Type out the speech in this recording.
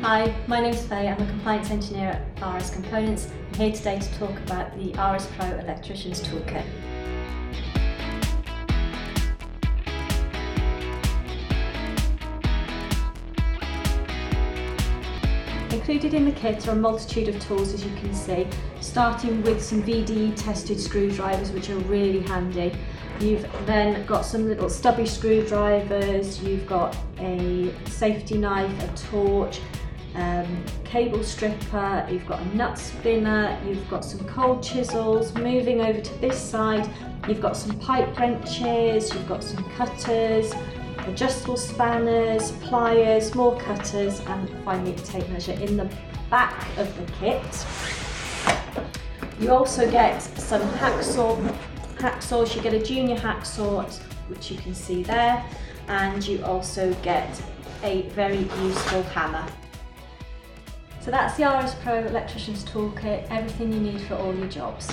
Hi, my name's Faye. I'm a compliance engineer at RS Components. I'm here today to talk about the RS Pro Electricians Toolkit. Included in the kit are a multitude of tools, as you can see, starting with some VDE tested screwdrivers, which are really handy. You've then got some little stubby screwdrivers, you've got a safety knife, a torch, cable stripper, you've got a nut spinner, you've got some cold chisels. Moving over to this side, you've got some pipe wrenches, you've got some cutters, adjustable spanners, pliers, more cutters, and finally a tape measure in the back of the kit. You also get some hacksaws. You get a junior hacksaw, which you can see there, and you also get a very useful hammer. So that's the RS Pro Electricians Toolkit, everything you need for all your jobs.